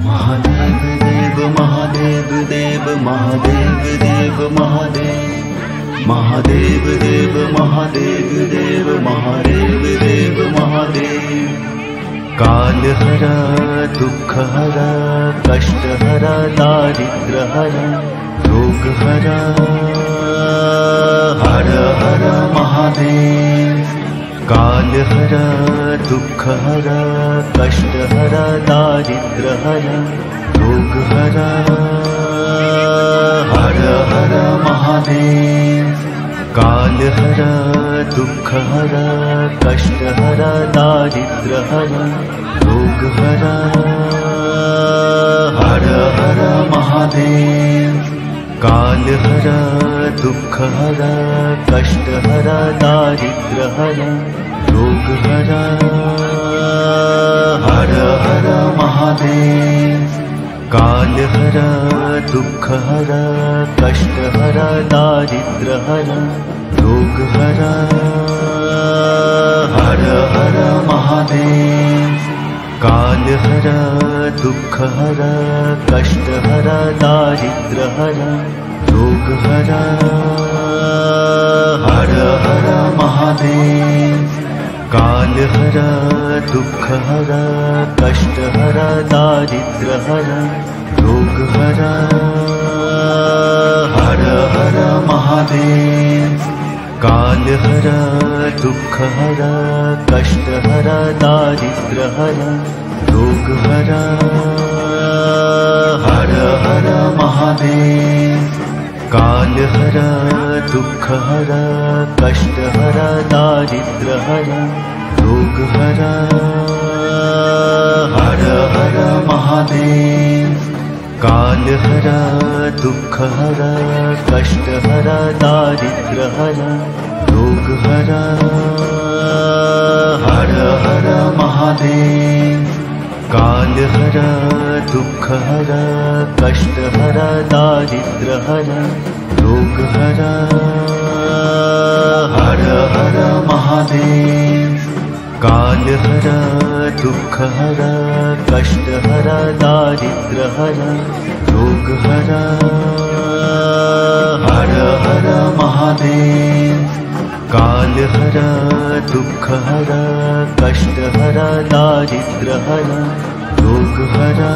महादेव देव महादेव देव महादेव देव महादेव महादेव देव महादेव देव महादेव देव महादेव। काल हरा दुख हरा कष्ट हरा दारिद्र हरा रोग हरा हर हर महादेव। काल हरा दुख हरा कष्ट हरा दारिद्र हरा रोग हरा हर हर महादेव। काल हरा दुख हरा कष्ट हरा दारिद्र हरा रोग हरा हर हर महादेव। काल हरा दुख हरा कष्ट हरा दारिद्र हरा रोग हरा हर हर महादेव। काल हरा दुख हरा कष्ट हरा दारिद्र हरा रोग हरा हर हर महादेव। काल हरा दुख हरा कष्ट हरा दारिद्र हरा रोग हरा हर हर महादेव। काल हरा दुख हरा कष्ट हरा दारिद्र हरा रोग हरा हर हर महादेव। काल हरा दुख हरा कष्ट हरा दारिद्र हरा रोग हरा हर हर महादेव। काल हरा दुख हरा कष्ट हरा दारिद्र हरा रोग हरा हर हर महादेव। काल हरा दुख हरा कष्ट हरा दारिद्र हरा रोग हरा हर हर महादेव। काल हरा दुख हरा कष्ट हरा दारिद्र हरा रोग हरा हर हर महादेव। काल हरा दुख हरा कष्ट हरा दारिद्र हरा रोग हरा हर हर महादेव। काल हरा दुख हरा कष्ट हरा दारिद्र हरा रोग हरा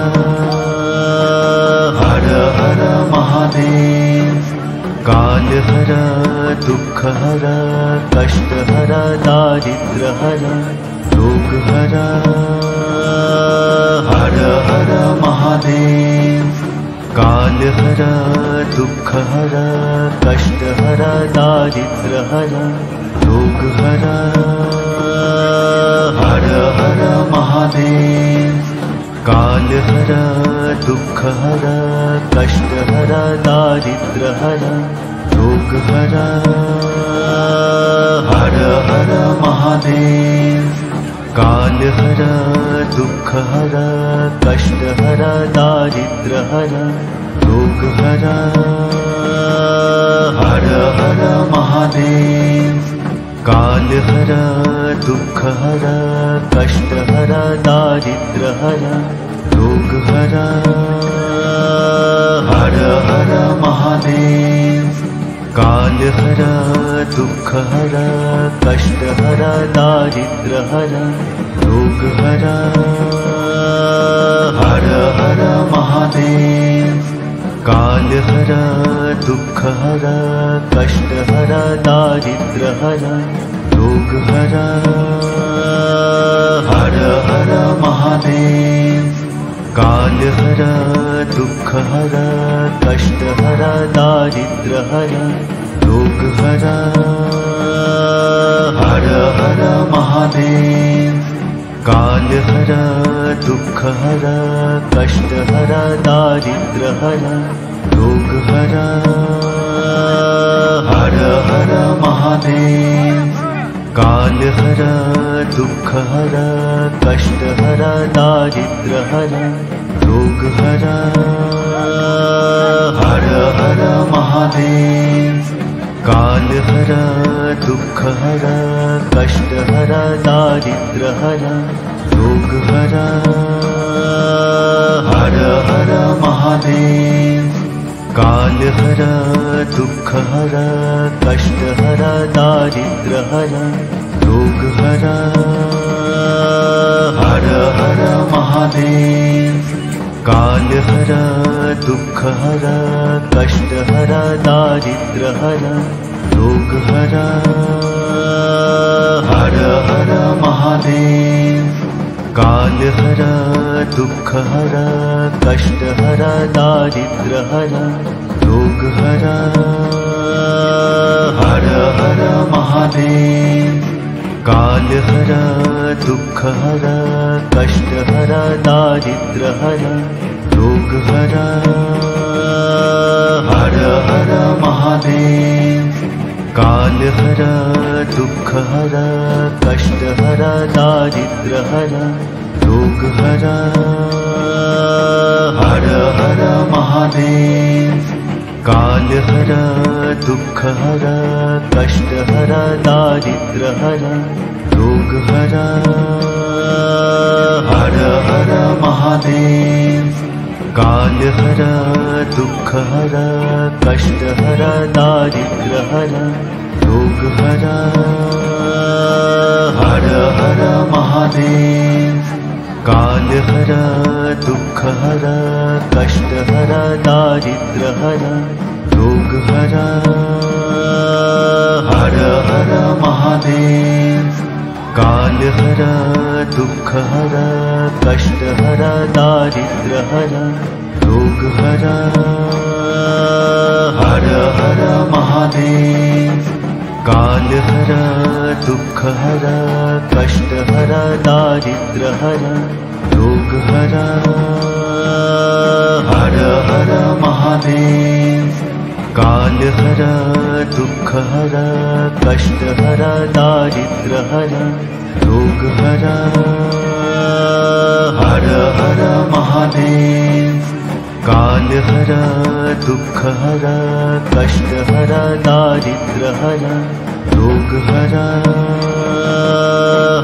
हर हर महादेव। काल हरा दुख हरा कष्ट हरा दारिद्र हरा रोग हरा हर हर महादेव। काल हरा दुख हरा कष्ट हरा दारिद्र हरा रोग हरा हर हर महादेव। काल हरा दुख हरा कष्ट हरा दारिद्र हरा रोग हरा हर हर महादेव। काल हरा दुख हरा कष्ट हरा दारिद्र हरा रोग हरा हर हर महादेव। काल हरा दुख हरा कष्ट हरा दारिद्र हरा रोग हरा हर हर महादेव। काल हरा दुख हरा कष्ट हरा दारिद्र हरा रोग हरा हर हर महादेव। काल हरा दुख हरा कष्ट हरा दारिद्र हरा रोग हरा हर हर महादेव। काल हरा दुख हरा कष्ट हरा दारिद्र हरा रोग हरा हर हर महादेव। काल हरा दुख हरा कष्ट हरा दारिद्र हरा रोग हरा हर हर महादेव। काल हरा दुख हरा कष्ट हरा दारिद्र हरा रोग हरा हर हर महादेव। काल हरा दुख हरा कष्ट हरा दारिद्र हरा रोग हरा हर कालहरा दुःखहरा कष्टहरा दारिद्र्यहरा रोगहरा हर हर महादेव। कालहरा दुःखहरा कष्टहरा दारिद्र्यहरा रोगहरा हर हर महादेव। कालहरा दुःखहरा कष्टहरा दारिद्र्यहरा रोगहरा हर हर महादेव। कालहरा दुःखहरा कष्टहरा दारिद्र्यहरा रोगहरा हर हर महादेव। कालहरा दुःखहरा कष्टहरा दारिद्र्यहरा रोगहरा हर हर महादेव। कालहरा दुःखहरा कष्टहरा दारिद्र्यहरा रोगहरा हर हर महादेव। कालहरा दुःखहरा कष्टहरा दारिद्र्यहरा रोगहरा हर हर महादेव। कालहरा दुःखहरा कष्टहरा दारिद्र्यहरा रोगहरा हर हर महादेव। कालहरा दुःखहरा कष्टहरा दारिद्र्यहरा रोगहरा हर हर महादेव। कालहरा दुःखहरा कष्टहरा दारिद्र्यहरा रोगहरा हर हर महादेव। कालहरा दुःखहरा कष्टहरा दारिद्र्यहरा रोगहरा हर हर महादेव। कालहरा दुःखहरा कष्टहरा दारिद्र्यहरा रोगहरा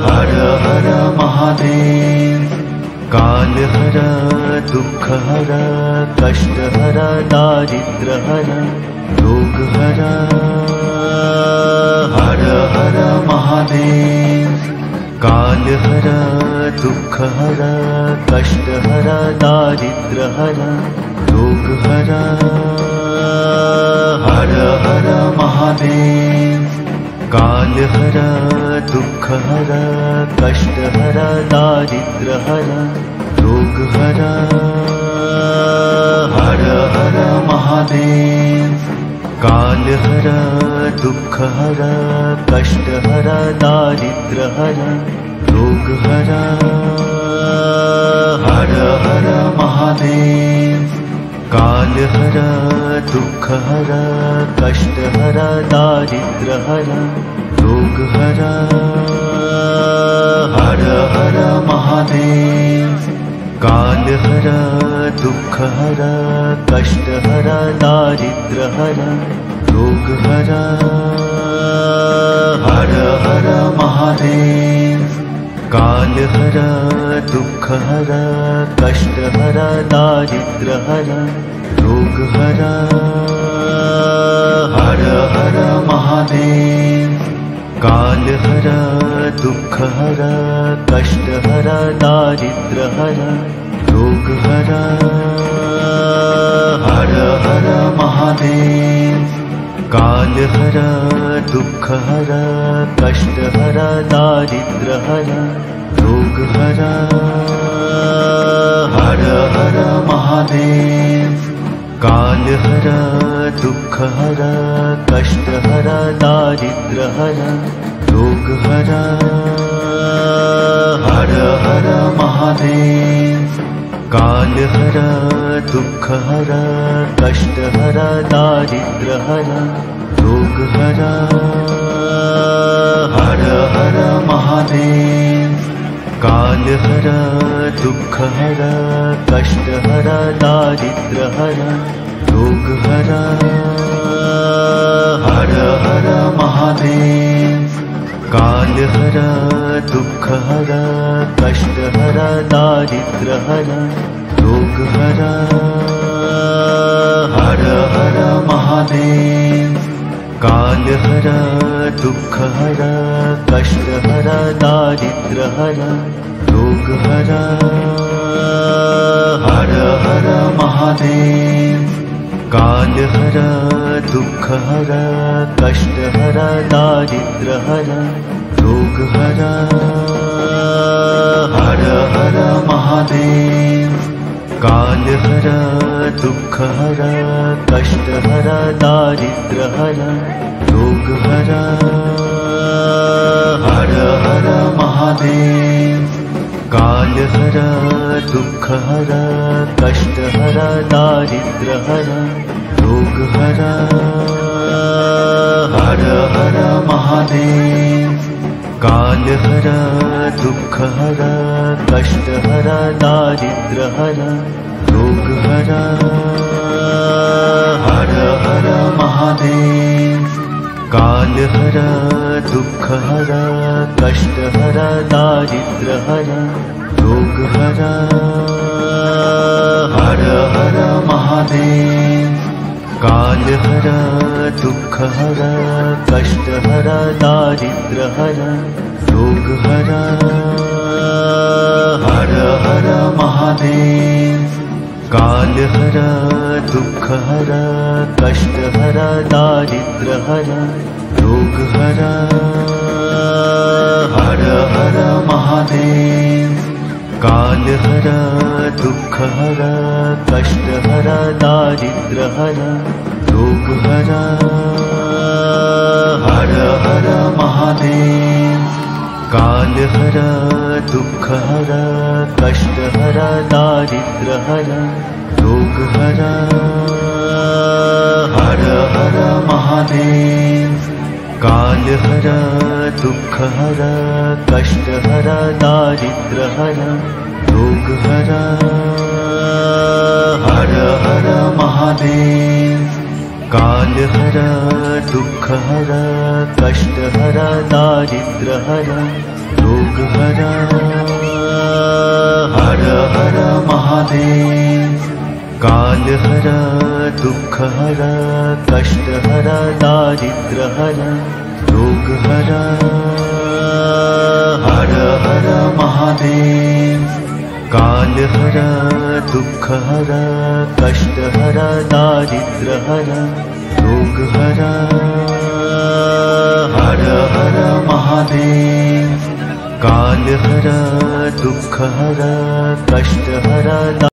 हर हर महादेव। कालहरा दुःखहरा कष्टहरा दारिद्र्यहरा रोगहरा हर हर महादेव। कालहरा दुःखहरा कष्टहरा दारिद्र्यहरा रोगहरा हर हर महादेव। कालहरा दुःखहरा कष्टहरा दारिद्र्यहरा रोगहरा हर हर महादेव। कालहरा दुःखहरा कष्टहरा दारिद्र्यहरा रोगहरा हर हर महादेव। कालहरा दुःखहरा कष्टहरा दारिद्र्यहरा रोगहरा हर हर महादेव। कालहरा दुःखहरा कष्टहरा दारिद्र्यहरा रोगहरा हर हर महादेव। कालहरा दुःखहरा कष्टहरा दारिद्र्यहरा रोगहरा हर हर महादेव। कालहरा दुःखहरा कष्टहरा दारिद्र्यहरा रोगहरा हर हर महादेव। कालहरा दुःखहरा कष्टहरा दारिद्र्यहरा रोगहरा हर हर महादेव। कालहरा दुःखहरा कष्टहरा दारिद्र्यहरा रोगहरा हर हर महादेव। कालहरा दुःखहरा कष्टहरा दारिद्र्यहरा रोगहरा हर हर महादेव। कालहरा दुःखहरा कष्टहरा दारिद्र्यहरा रोगहरा हर हर महादेव। कालहरा दुःखहरा कष्टहरा दारिद्र्यहरा रोगहरा हर हर महादेव। कालहरा दुःखहरा कष्टहरा दारिद्र्यहरा रोगहरा हर हर महादेव। कालहरा दुःखहरा कष्टहरा दारिद्र्यहरा रोगहरा हर हर महादेव। कालहरा दुःखहरा कष्टहरा दारिद्र्यहरा रोगहरा हर हर महादेव। कालहरा दुःखहरा कष्टहरा दारिद्र्यहरा रोगहरा हर हर महादेव। कालहरा दुःखहरा कष्टहरा दारिद्र्यहरा रोगहरा हर हर महादेव। कालहरा दुःखहरा कष्टहरा दारिद्र्यहरा रोगहरा हर हर महादेव। कालहरा दुःखहरा कष्टहरा दारिद्र्यहरा रोगहरा हर हर महादेव। कालहरा दुःखहरा कष्टहरा दारिद्र्यहरा रोगहरा हर हर महादेव। कालहरा दुःखहरा कष्टहरा दारिद्र्यहरा रोगहरा हर हर महादेव। कालहरा दुःखहरा कष्टहरा दारिद्र्यहरा रोगहरा हर हर महादेव। कालहरा दुःखहरा कष्टहरा दारिद्र्यहरा रोगहरा हर हर महादेव। कालहरा दुःखहरा कष्टहरा दारिद्र्यहरा रोगहरा हर हर महादेव। कालहरा दुःखहरा कष्टहरा दारिद्र्यहरा रोगहरा हर हर महादेव। कालहरा दुःखहरा कष्टहरा दारिद्र्यहरा रोगहरा हर हर महादेव। कालहरा दुःखहरा कष्टहरा